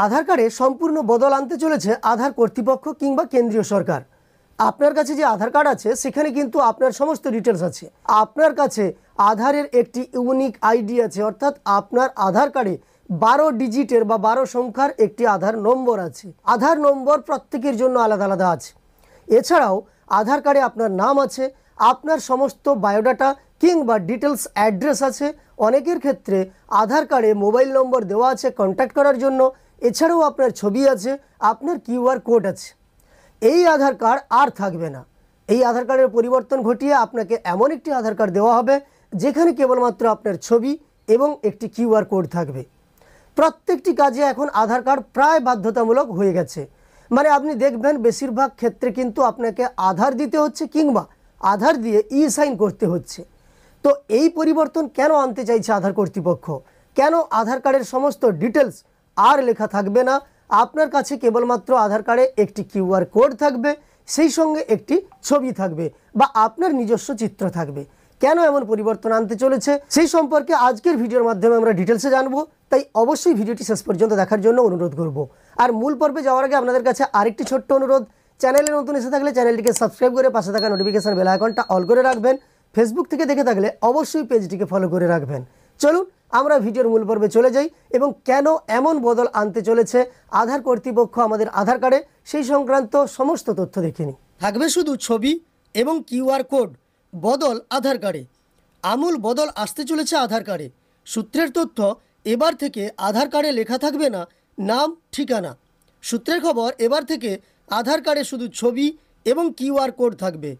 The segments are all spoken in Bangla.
আধার কার্ডে সম্পূর্ণ বদল আনতে চলেছে আধার কর্তৃপক্ষ কিংবা কেন্দ্রীয় সরকার। আপনার কাছে যে আধার কার্ড আছে সেখানে কিন্তু আপনার সমস্ত ডিটেলস আছে। আপনার কাছে আধারের একটি ইউনিক আইডি আছে, অর্থাৎ আপনার আধার কার্ডে 12 ডিজিটের বা 12 সংখ্যার একটি আধার নম্বর আছে। আধার নম্বর প্রত্যেকের জন্য আলাদা আলাদা আছে। এছাড়াও আধার কার্ডে আপনার নাম আছে, আপনার সমস্ত বায়োডাটা কিংবা ডিটেলস অ্যাড্রেস আছে। অনেকের ক্ষেত্রে আধার কার্ডে মোবাইল নম্বর দেওয়া আছে কন্ট্যাক্ট করার জন্য। এছাড়াও আপনার ছবি আছে, আপনার কিউআর কোড আছে। এই আধার কার্ড আর থাকবে না। এই আধার কার্ডের পরিবর্তন ঘটিয়ে আপনাকে এমন একটি আধার কার্ড দেওয়া হবে যেখানে কেবলমাত্র আপনার ছবি এবং একটি কিউআর কোড থাকবে। প্রত্যেকটি কাজে এখন আধার কার্ড প্রায় বাধ্যতামূলক হয়ে গেছে। মানে আপনি দেখবেন বেশিরভাগ ক্ষেত্রে কিন্তু আপনাকে আধার দিতে হচ্ছে কিংবা আধার দিয়ে সাইন করতে হচ্ছে। তো এই পরিবর্তন কেন আনতে চাইছে আধার কর্তৃপক্ষ? কেন আধার কার্ডের সমস্ত ডিটেলস আর লেখা থাকবে না? আপনার কাছে কেবলমাত্র আধার কার্ডে একটি কিউআর কোড থাকবে, সেই সঙ্গে একটি ছবি থাকবে বা আপনার নিজস্ব চিত্র থাকবে। কেন এমন পরিবর্তন আনতে চলেছে সেই সম্পর্কে আজকের ভিডিওর মাধ্যমে আমরা ডিটেলসে জানবো। তাই অবশ্যই ভিডিওটি শেষ পর্যন্ত দেখার জন্য অনুরোধ করব। আর মূল পর্বে যাওয়ার আগে আপনাদের কাছে আরেকটি ছোট্ট অনুরোধ, চ্যানেলে নতুন এসে থাকলে চ্যানেলটিকে সাবস্ক্রাইব করে পাশে থাকা নোটিফিকেশন বেল আইকনটা অল করে রাখবেন। ফেসবুক থেকে দেখে থাকলে অবশ্যই পেজটিকে ফলো করে রাখবেন। চলুন আমরা ভিডিওর মূল পর্বে চলে যাই এবং কেন এমন বদল আনতে চলেছে আধার কর্তৃপক্ষ আমাদের আধার কার্ডে সেই সংক্রান্ত সমস্ত তথ্য দেখে নিই। থাকবে শুধু ছবি এবং কিউআর কোড বদল আধার কার্ডে। আমূল বদল আসতে চলেছে আধার কার্ডে। সূত্রের তথ্য, এবার থেকে আধার কার্ডে লেখা থাকবে না নাম, ঠিকানা। সূত্রের খবর, এবার থেকে আধার কার্ডে শুধু ছবি এবং কিউআর কোড থাকবে।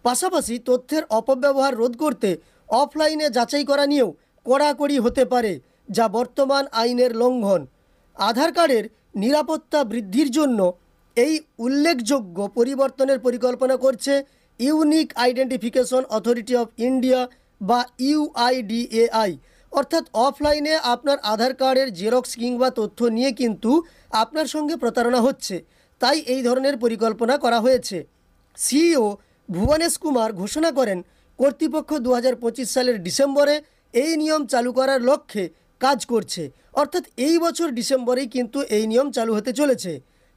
পাশাপাশি তথ্যের অপব্যবহার রোধ করতে অফলাইনে যাচাই করা নিয়েও কড়াকড়ি হতে পারে, যা বর্তমান আইনের লঙ্ঘন। আধার কার্ডের নিরাপত্তা বৃদ্ধির জন্য এই উল্লেখযোগ্য পরিবর্তনের পরিকল্পনা করছে unique identification authority of India বা ইউআইডিএআই। অর্থাৎ অফলাইনে আপনার আধার কার্ডের জেরক্স কিংবা তথ্য নিয়ে কিন্তু আপনার সঙ্গে প্রতারণা হচ্ছে, তাই এই ধরনের পরিকল্পনা করা হয়েছে। সিইও ভুবনেশ কুমার ঘোষণা করেন, কর্তৃপক্ষ 2025 সালের ডিসেম্বরে এই নিয়ম চালু করার লক্ষ্যে কাজ করছে। অর্থাৎ এই বছর ডিসেম্বরেই কিন্তু এই নিয়ম চালু হতে চলেছে।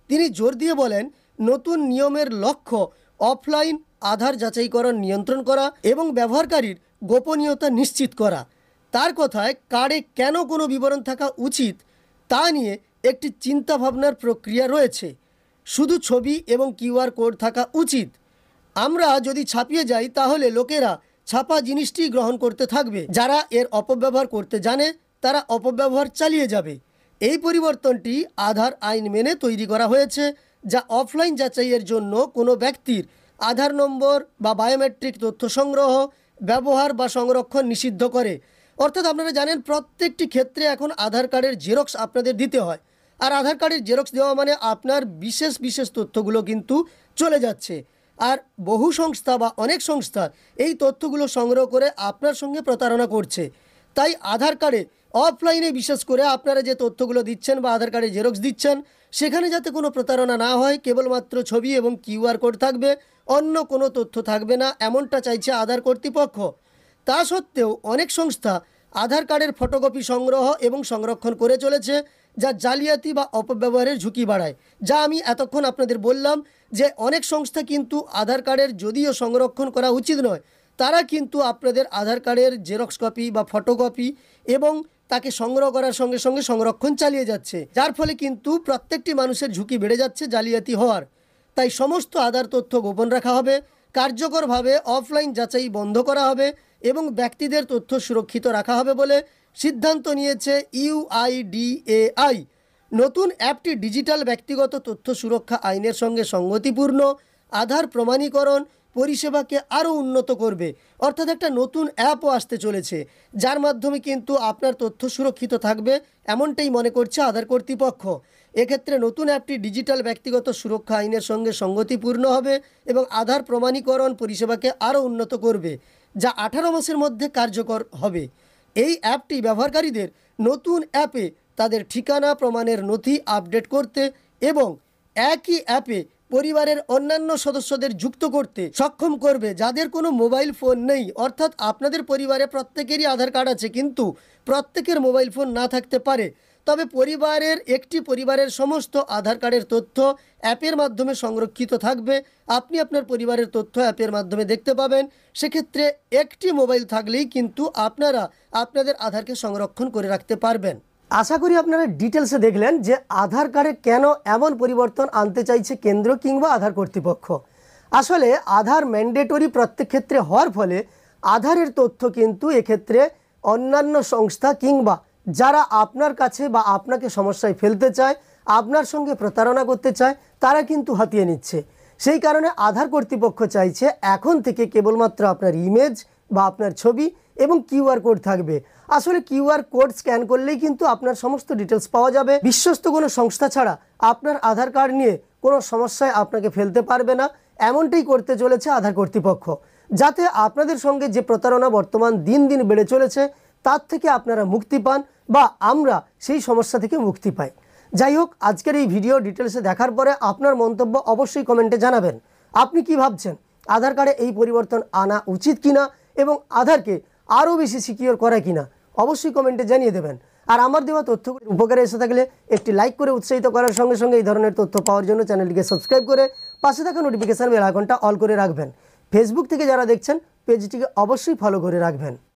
তিনি জোর দিয়ে বলেন, নতুন নিয়মের লক্ষ্য অফলাইন আধার যাচাইকরণ নিয়ন্ত্রণ করা এবং ব্যবহারকারীর গোপনীয়তা নিশ্চিত করা। তার কথায়, কার্ডে কেন কোনো বিবরণ থাকা উচিত তা নিয়ে একটি চিন্তাভাবনার প্রক্রিয়া রয়েছে। শুধু ছবি এবং কিউআর কোড থাকা উচিত। আমরা যদি ছাপিয়ে যাই তাহলে লোকেরা ছাপা জিনিসটি গ্রহণ করতে থাকবে। যারা এর অপব্যবহার করতে জানে তারা অপব্যবহার চালিয়ে যাবে। এই পরিবর্তনটি আধার আইন মেনে তৈরি করা হয়েছে, যা অফলাইন যাচাইয়ের জন্য কোনো ব্যক্তির আধার নম্বর বা বায়োমেট্রিক তথ্য সংগ্রহ, ব্যবহার বা সংরক্ষণ নিষিদ্ধ করে। অর্থাৎ আপনারা জানেন প্রত্যেকটি ক্ষেত্রে এখন আধার কার্ডের জেরক্স আপনাদের দিতে হয়। আর আধার কার্ডের জেরক্স দেওয়া মানে আপনার বিশেষ বিশেষ তথ্যগুলো কিন্তু চলে যাচ্ছে। আর বহু সংস্থা বা অনেক সংস্থা এই তথ্যগুলো সংগ্রহ করে আপনার সঙ্গে প্রতারণা করছে। তাই আধার কার্ডে অফলাইনে বিশেষ করে আপনারা যে তথ্যগুলো দিচ্ছেন বা আধার কার্ডে জেরক্স দিচ্ছেন সেখানে যাতে কোনো প্রতারণা না হয়, কেবলমাত্র ছবি এবং কিউআর কোড থাকবে, অন্য কোনো তথ্য থাকবে না, এমনটা চাইছে আধার কর্তৃপক্ষ। তা সত্ত্বেও অনেক সংস্থা আধার কার্ডের ফটোকপি সংগ্রহ এবং সংরক্ষণ করে চলেছে, যা জালিয়াতি বা অপব্যবহারের ঝুঁকি বাড়ায়। যা আমি এতক্ষণ আপনাদের বললাম যে অনেক সংস্থা কিন্তু আধার কার্ডের যদিও সংরক্ষণ করা উচিত নয়, তারা কিন্তু আপনাদের আধার কার্ডের জেরক্স কপি বা ফটোকপি এবং তাকে সংগ্রহ করার সঙ্গে সঙ্গে সংরক্ষণ চালিয়ে যাচ্ছে, যার ফলে কিন্তু প্রত্যেকটি মানুষের ঝুঁকি বেড়ে যাচ্ছে জালিয়াতি হওয়ার। তাই সমস্ত আধার তথ্য গোপন রাখা হবে, কার্যকরভাবে অফলাইন যাচাই বন্ধ করা হবে এবং ব্যক্তিদের তথ্য সুরক্ষিত রাখা হবে বলে সিদ্ধান্ত নিয়েছে ইউআইডিএআই। নতুন অ্যাপটি ডিজিটাল ব্যক্তিগত তথ্য সুরক্ষা আইনের সঙ্গে সঙ্গতিপূর্ণ আধার প্রমাণীকরণ পরিষেবাকে আরও উন্নত করবে। অর্থাৎ একটা নতুন অ্যাপও আসতে চলেছে যার মাধ্যমে কিন্তু আপনার তথ্য সুরক্ষিত থাকবে, এমনটাই মনে করছে আধার কর্তৃপক্ষ। এক্ষেত্রে নতুন অ্যাপটি ডিজিটাল ব্যক্তিগত সুরক্ষা আইনের সঙ্গে সঙ্গতিপূর্ণ হবে এবং আধার প্রমাণীকরণ পরিষেবাকে আরও উন্নত করবে, যা 18 মাসের মধ্যে কার্যকর হবে। এই অ্যাপটি ব্যবহারকারীদের নতুন অ্যাপে তাদের ঠিকানা প্রমাণের নথি আপডেট করতে এবং একই অ্যাপে পরিবারের অন্যান্য সদস্যদের যুক্ত করতে সক্ষম করবে যাদের কোনো মোবাইল ফোন নেই। অর্থাৎ আপনাদের পরিবারে প্রত্যেকেরই আধার কার্ড আছে কিন্তু প্রত্যেকের মোবাইল ফোন না থাকতে পারে। তবে পরিবারের সমস্ত আধার কার্ডের তথ্য অ্যাপের মাধ্যমে সংরক্ষিত থাকবে। আপনি আপনার পরিবারের তথ্য অ্যাপের মাধ্যমে দেখতে পাবেন। সেক্ষেত্রে একটি মোবাইল থাকলেই কিন্তু আপনারা আপনাদের আধারকে সংরক্ষণ করে রাখতে পারবেন। আশা করি আপনারা ডিটেলসে দেখলেন যে আধার কার্ডে কেন এমন পরিবর্তন আনতে চাইছে কেন্দ্র কিংবা আধার কর্তৃপক্ষ। আসলে আধার ম্যান্ডেটরি প্রত্যেক ক্ষেত্রে হওয়ার ফলে আধারের তথ্য কিন্তু এক্ষেত্রে অন্যান্য সংস্থা কিংবা যারা আপনার কাছে বা আপনাকে সমস্যায় ফেলতে চায়, আপনার সঙ্গে প্রতারণা করতে চায়, তারা কিন্তু হাতিয়ে নিচ্ছে। সেই কারণে আধার কর্তৃপক্ষ চাইছে এখন থেকে কেবলমাত্র আপনার ইমেজ বা আপনার ছবি এবং কিউআর কোড থাকবে। আসলে কিউআর কোড স্ক্যান করলেই কিন্তু আপনার সমস্ত ডিটেলস পাওয়া যাবে। বিশ্বস্ত কোনো সংস্থা ছাড়া আপনার আধার কার্ড নিয়ে কোনো সমস্যায় আপনাকে ফেলতে পারবে না, এমনটাই করতে চলেছে আধার কর্তৃপক্ষ, যাতে আপনাদের সঙ্গে যে প্রতারণা বর্তমান দিন দিন বেড়ে চলেছে তার থেকে আপনারা মুক্তি পান বা আমরা সেই সমস্যা থেকে মুক্তি পাই। যাই হোক, আজকের এই ভিডিও ডিটেলসে দেখার পরে আপনার মন্তব্য অবশ্যই কমেন্টে জানাবেন। আপনি কি ভাবছেন, আধার কার্ডে এই পরিবর্তন আনা উচিত কিনা এবং আধারকে আরও বেশি সিকিওর করা কিনা অবশ্যই কমেন্টে জানিয়ে দেবেন। আর আমার দেওয়া তথ্যগুলি উপকারে এসে থাকলে একটি লাইক করে উৎসাহিত করার সঙ্গে সঙ্গে এই ধরনের তথ্য পাওয়ার জন্য চ্যানেলটিকে সাবস্ক্রাইব করে পাশে থাকা নোটিফিকেশান বেল আইকনটা অল করে রাখবেন। ফেসবুক থেকে যারা দেখছেন পেজটিকে অবশ্যই ফলো করে রাখবেন।